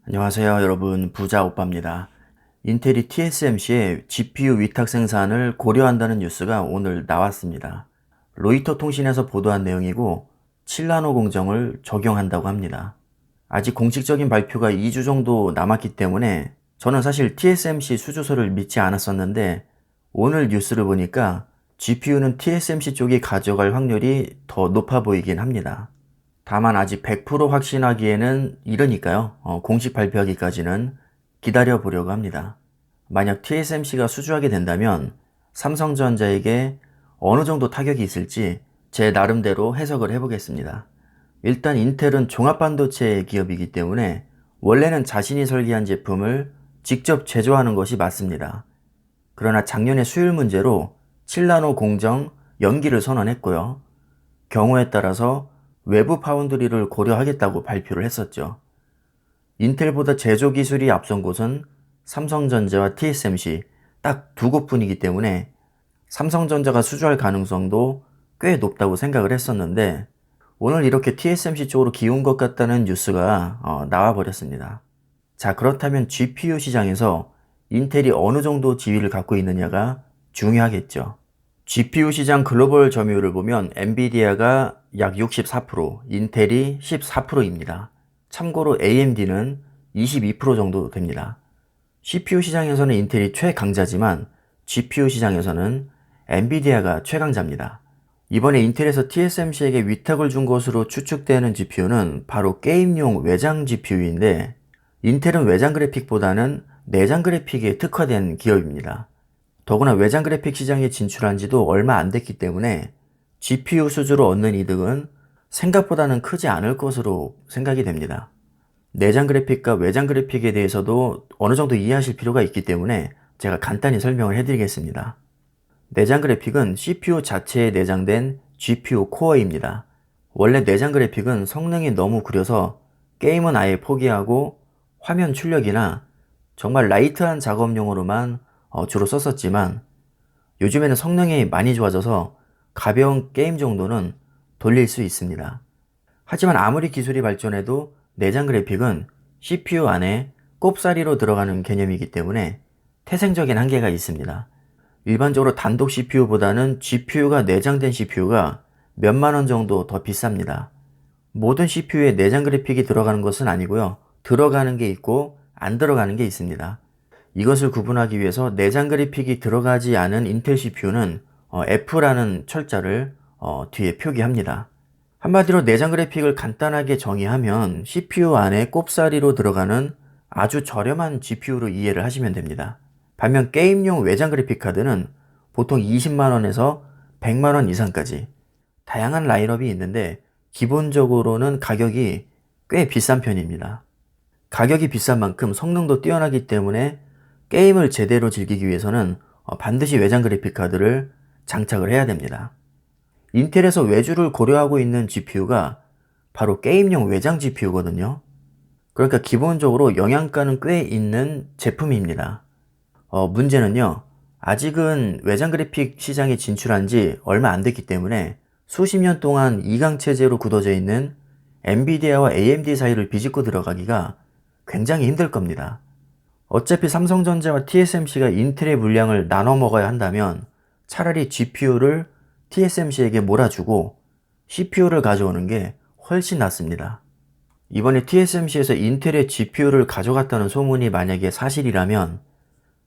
안녕하세요 여러분, 부자오빠입니다. 인텔이 TSMC의 GPU 위탁 생산을 고려한다는 뉴스가 오늘 나왔습니다. 로이터 통신에서 보도한 내용이고 7나노 공정을 적용한다고 합니다. 아직 공식적인 발표가 2주 정도 남았기 때문에 저는 사실 TSMC 수주서를 믿지 않았었는데 오늘 뉴스를 보니까 GPU는 TSMC 쪽이 가져갈 확률이 더 높아 보이긴 합니다. 다만 아직 100% 확신하기에는 이르니까요. 공식 발표하기까지는 기다려 보려고 합니다. 만약 TSMC가 수주하게 된다면 삼성전자에게 어느 정도 타격이 있을지 제 나름대로 해석을 해보겠습니다. 일단 인텔은 종합반도체 기업이기 때문에 원래는 자신이 설계한 제품을 직접 제조하는 것이 맞습니다. 그러나 작년에 수율 문제로 7나노 공정 연기를 선언했고요. 경우에 따라서 외부 파운드리를 고려하겠다고 발표를 했었죠. 인텔보다 제조 기술이 앞선 곳은 삼성전자와 TSMC 딱 두 곳뿐이기 때문에 삼성전자가 수주할 가능성도 꽤 높다고 생각을 했었는데 오늘 이렇게 TSMC 쪽으로 기운 것 같다는 뉴스가 나와 버렸습니다. 자, 그렇다면 GPU 시장에서 인텔이 어느 정도 지위를 갖고 있느냐가 중요하겠죠. GPU 시장 글로벌 점유율을 보면 엔비디아가 약 64%, 인텔이 14%입니다. 참고로 AMD는 22% 정도 됩니다. CPU 시장에서는 인텔이 최강자지만 GPU 시장에서는 엔비디아가 최강자입니다. 이번에 인텔에서 TSMC에게 위탁을 준 것으로 추측되는 GPU는 바로 게임용 외장 GPU인데 인텔은 외장 그래픽보다는 내장 그래픽에 특화된 기업입니다. 더구나 외장 그래픽 시장에 진출한 지도 얼마 안 됐기 때문에 GPU 수주로 얻는 이득은 생각보다는 크지 않을 것으로 생각이 됩니다. 내장 그래픽과 외장 그래픽에 대해서도 어느 정도 이해하실 필요가 있기 때문에 제가 간단히 설명을 해드리겠습니다. 내장 그래픽은 CPU 자체에 내장된 GPU 코어입니다. 원래 내장 그래픽은 성능이 너무 구려서 게임은 아예 포기하고 화면 출력이나 정말 라이트한 작업용으로만 주로 썼었지만 요즘에는 성능이 많이 좋아져서 가벼운 게임 정도는 돌릴 수 있습니다. 하지만 아무리 기술이 발전해도 내장 그래픽은 CPU 안에 꼽사리로 들어가는 개념이기 때문에 태생적인 한계가 있습니다. 일반적으로 단독 CPU보다는 GPU가 내장된 CPU가 몇만 원 정도 더 비쌉니다. 모든 CPU에 내장 그래픽이 들어가는 것은 아니고요. 들어가는 게 있고 안 들어가는 게 있습니다. 이것을 구분하기 위해서 내장 그래픽이 들어가지 않은 인텔 CPU는 F라는 철자를 뒤에 표기합니다. 한마디로 내장 그래픽을 간단하게 정의하면 CPU 안에 꼽사리로 들어가는 아주 저렴한 GPU로 이해를 하시면 됩니다. 반면 게임용 외장 그래픽 카드는 보통 20만원에서 100만원 이상까지 다양한 라인업이 있는데 기본적으로는 가격이 꽤 비싼 편입니다. 가격이 비싼 만큼 성능도 뛰어나기 때문에 게임을 제대로 즐기기 위해서는 반드시 외장 그래픽 카드를 장착을 해야 됩니다. 인텔에서 외주를 고려하고 있는 GPU가 바로 게임용 외장 GPU거든요. 그러니까 기본적으로 영양가는 꽤 있는 제품입니다. 문제는요, 아직은 외장 그래픽 시장에 진출한 지 얼마 안 됐기 때문에 수십 년 동안 2강 체제로 굳어져 있는 엔비디아와 AMD 사이를 비집고 들어가기가 굉장히 힘들 겁니다. 어차피 삼성전자와 TSMC가 인텔의 물량을 나눠 먹어야 한다면 차라리 GPU를 TSMC에게 몰아주고 CPU를 가져오는 게 훨씬 낫습니다. 이번에 TSMC에서 인텔의 GPU를 가져갔다는 소문이 만약에 사실이라면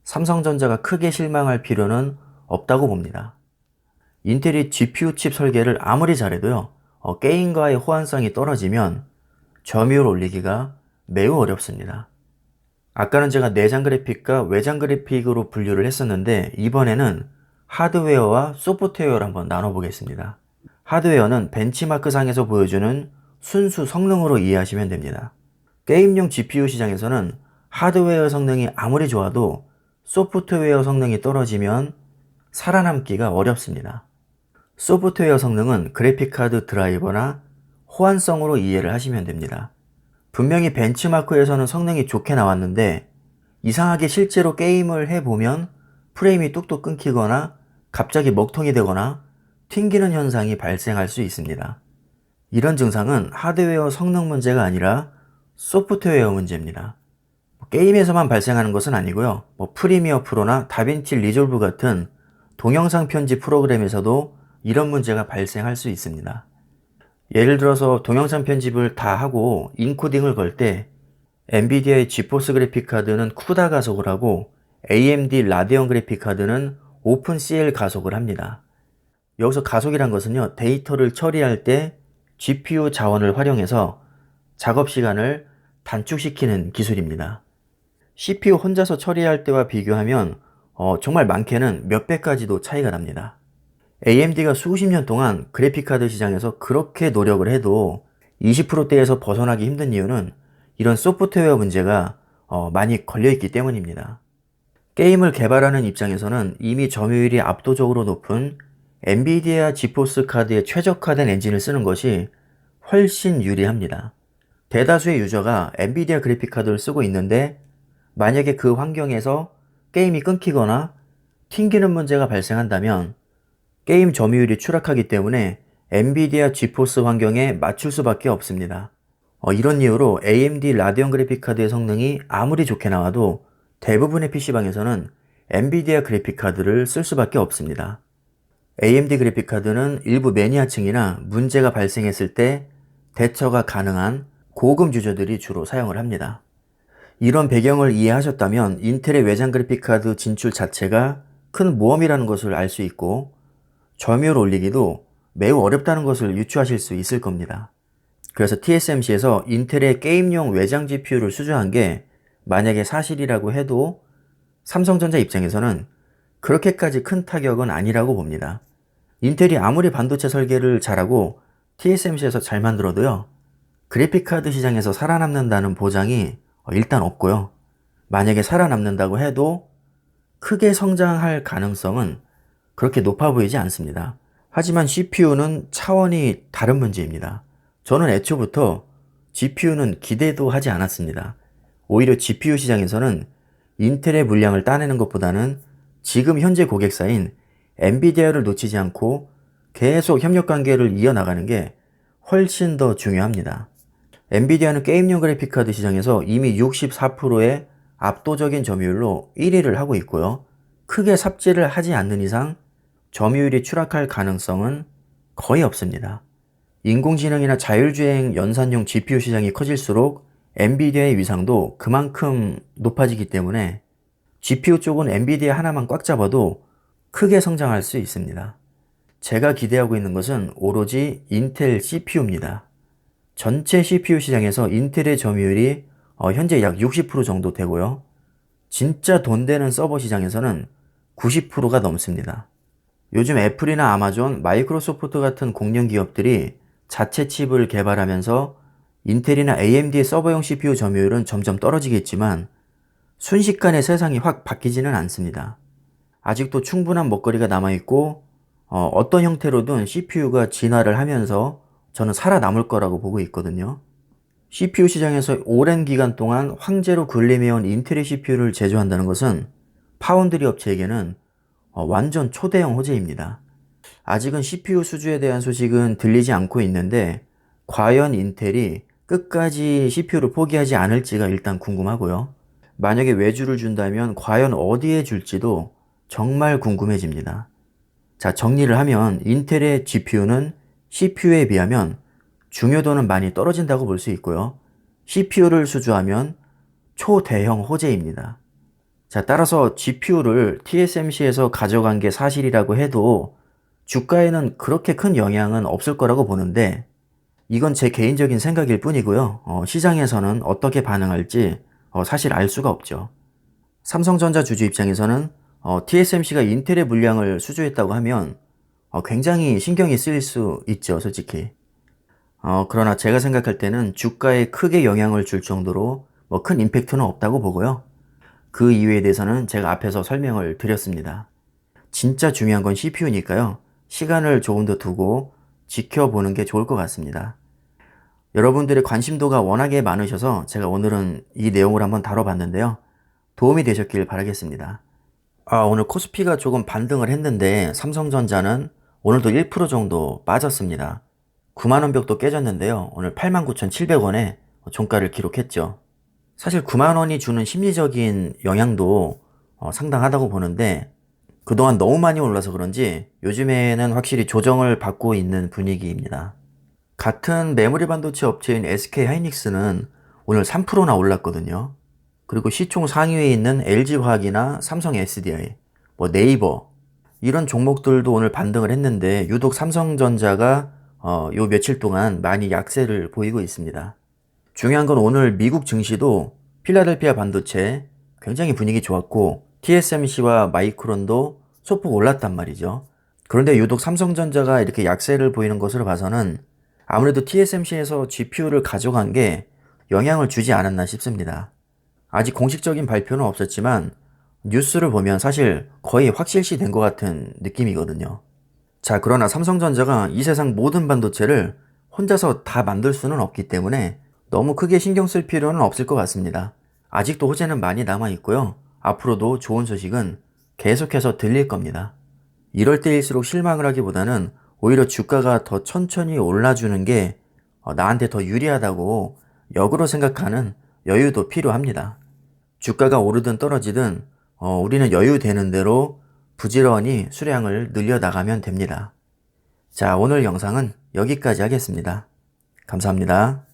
삼성전자가 크게 실망할 필요는 없다고 봅니다. 인텔이 GPU 칩 설계를 아무리 잘해도요, 게임과의 호환성이 떨어지면 점유율 올리기가 매우 어렵습니다. 아까는 제가 내장 그래픽과 외장 그래픽으로 분류를 했었는데 이번에는 하드웨어와 소프트웨어를 한번 나눠보겠습니다. 하드웨어는 벤치마크 상에서 보여주는 순수 성능으로 이해하시면 됩니다. 게임용 GPU 시장에서는 하드웨어 성능이 아무리 좋아도 소프트웨어 성능이 떨어지면 살아남기가 어렵습니다. 소프트웨어 성능은 그래픽카드 드라이버나 호환성으로 이해를 하시면 됩니다. 분명히 벤치마크에서는 성능이 좋게 나왔는데 이상하게 실제로 게임을 해보면 프레임이 뚝뚝 끊기거나 갑자기 먹통이 되거나 튕기는 현상이 발생할 수 있습니다. 이런 증상은 하드웨어 성능 문제가 아니라 소프트웨어 문제입니다. 게임에서만 발생하는 것은 아니고요. 프리미어 프로나 다빈치 리졸브 같은 동영상 편집 프로그램에서도 이런 문제가 발생할 수 있습니다. 예를 들어서 동영상 편집을 다 하고 인코딩을 걸 때 엔비디아의 지포스 그래픽 카드는 쿠다 가속을 하고 AMD 라데온 그래픽 카드는 오픈CL 가속을 합니다. 여기서 가속이란 것은요, 데이터를 처리할 때 GPU 자원을 활용해서 작업 시간을 단축시키는 기술입니다. CPU 혼자서 처리할 때와 비교하면 정말 많게는 몇 배까지도 차이가 납니다. AMD가 수십 년 동안 그래픽카드 시장에서 그렇게 노력을 해도 20%대에서 벗어나기 힘든 이유는 이런 소프트웨어 문제가 많이 걸려있기 때문입니다. 게임을 개발하는 입장에서는 이미 점유율이 압도적으로 높은 엔비디아 지포스 카드에 최적화된 엔진을 쓰는 것이 훨씬 유리합니다. 대다수의 유저가 엔비디아 그래픽카드를 쓰고 있는데 만약에 그 환경에서 게임이 끊기거나 튕기는 문제가 발생한다면 게임 점유율이 추락하기 때문에 엔비디아 지포스 환경에 맞출 수밖에 없습니다. 이런 이유로 AMD 라데온 그래픽카드의 성능이 아무리 좋게 나와도 대부분의 PC방에서는 엔비디아 그래픽카드를 쓸 수밖에 없습니다. AMD 그래픽카드는 일부 매니아층이나 문제가 발생했을 때 대처가 가능한 고급 유저들이 주로 사용을 합니다. 이런 배경을 이해하셨다면 인텔의 외장 그래픽카드 진출 자체가 큰 모험이라는 것을 알 수 있고 점유율 올리기도 매우 어렵다는 것을 유추하실 수 있을 겁니다. 그래서 TSMC에서 인텔의 게임용 외장 GPU를 수주한 게 만약에 사실이라고 해도 삼성전자 입장에서는 그렇게까지 큰 타격은 아니라고 봅니다. 인텔이 아무리 반도체 설계를 잘하고 TSMC에서 잘 만들어도요, 그래픽카드 시장에서 살아남는다는 보장이 일단 없고요. 만약에 살아남는다고 해도 크게 성장할 가능성은 그렇게 높아 보이지 않습니다. 하지만 CPU는 차원이 다른 문제입니다. 저는 애초부터 GPU는 기대도 하지 않았습니다. 오히려 GPU 시장에서는 인텔의 물량을 따내는 것보다는 지금 현재 고객사인 엔비디아를 놓치지 않고 계속 협력 관계를 이어나가는 게 훨씬 더 중요합니다. 엔비디아는 게임용 그래픽카드 시장에서 이미 64%의 압도적인 점유율로 1위를 하고 있고요. 크게 삽질을 하지 않는 이상 점유율이 추락할 가능성은 거의 없습니다. 인공지능이나 자율주행 연산용 GPU 시장이 커질수록 엔비디아의 위상도 그만큼 높아지기 때문에 GPU 쪽은 엔비디아 하나만 꽉 잡아도 크게 성장할 수 있습니다. 제가 기대하고 있는 것은 오로지 인텔 CPU입니다. 전체 CPU 시장에서 인텔의 점유율이 현재 약 60% 정도 되고요. 진짜 돈 되는 서버 시장에서는 90%가 넘습니다. 요즘 애플이나 아마존, 마이크로소프트 같은 공룡 기업들이 자체 칩을 개발하면서 인텔이나 AMD의 서버용 CPU 점유율은 점점 떨어지겠지만 순식간에 세상이 확 바뀌지는 않습니다. 아직도 충분한 먹거리가 남아있고 어떤 형태로든 CPU가 진화를 하면서 저는 살아남을 거라고 보고 있거든요. CPU 시장에서 오랜 기간 동안 황제로 군림해온 인텔의 CPU를 제조한다는 것은 파운드리 업체에게는 완전 초대형 호재입니다. 아직은 CPU 수주에 대한 소식은 들리지 않고 있는데 과연 인텔이 끝까지 CPU를 포기하지 않을지가 일단 궁금하고요. 만약에 외주를 준다면 과연 어디에 줄지도 정말 궁금해집니다. 자, 정리를 하면 인텔의 GPU는 CPU에 비하면 중요도는 많이 떨어진다고 볼 수 있고요. CPU를 수주하면 초대형 호재입니다. 자, 따라서 GPU를 TSMC에서 가져간 게 사실이라고 해도 주가에는 그렇게 큰 영향은 없을 거라고 보는데 이건 제 개인적인 생각일 뿐이고요. 시장에서는 어떻게 반응할지 사실 알 수가 없죠. 삼성전자 주주 입장에서는 TSMC가 인텔의 물량을 수주했다고 하면 굉장히 신경이 쓰일 수 있죠, 솔직히. 그러나 제가 생각할 때는 주가에 크게 영향을 줄 정도로 큰 임팩트는 없다고 보고요. 그 이유에 대해서는 제가 앞에서 설명을 드렸습니다. 진짜 중요한 건 CPU니까요. 시간을 조금 더 두고 지켜보는 게 좋을 것 같습니다. 여러분들의 관심도가 워낙에 많으셔서 제가 오늘은 이 내용을 한번 다뤄봤는데요. 도움이 되셨길 바라겠습니다. 오늘 코스피가 조금 반등을 했는데 삼성전자는 오늘도 1% 정도 빠졌습니다. 9만원 벽도 깨졌는데요. 오늘 89,700원에 종가를 기록했죠. 사실 9만 원이 주는 심리적인 영향도 상당하다고 보는데 그동안 너무 많이 올라서 그런지 요즘에는 확실히 조정을 받고 있는 분위기입니다. 같은 메모리 반도체 업체인 SK 하이닉스는 오늘 3%나 올랐거든요. 그리고 시총 상위에 있는 LG화학이나 삼성 SDI, 뭐 네이버 이런 종목들도 오늘 반등을 했는데 유독 삼성전자가 요 며칠 동안 많이 약세를 보이고 있습니다. 중요한 건 오늘 미국 증시도 필라델피아 반도체 굉장히 분위기 좋았고 TSMC와 마이크론도 소폭 올랐단 말이죠. 그런데 유독 삼성전자가 이렇게 약세를 보이는 것으로 봐서는 아무래도 TSMC에서 GPU를 가져간 게 영향을 주지 않았나 싶습니다. 아직 공식적인 발표는 없었지만 뉴스를 보면 사실 거의 확실시 된 것 같은 느낌이거든요. 자, 그러나 삼성전자가 이 세상 모든 반도체를 혼자서 다 만들 수는 없기 때문에 너무 크게 신경 쓸 필요는 없을 것 같습니다. 아직도 호재는 많이 남아 있고요. 앞으로도 좋은 소식은 계속해서 들릴 겁니다. 이럴 때일수록 실망을 하기보다는 오히려 주가가 더 천천히 올라주는 게 나한테 더 유리하다고 역으로 생각하는 여유도 필요합니다. 주가가 오르든 떨어지든 우리는 여유 되는 대로 부지런히 수량을 늘려나가면 됩니다. 자, 오늘 영상은 여기까지 하겠습니다. 감사합니다.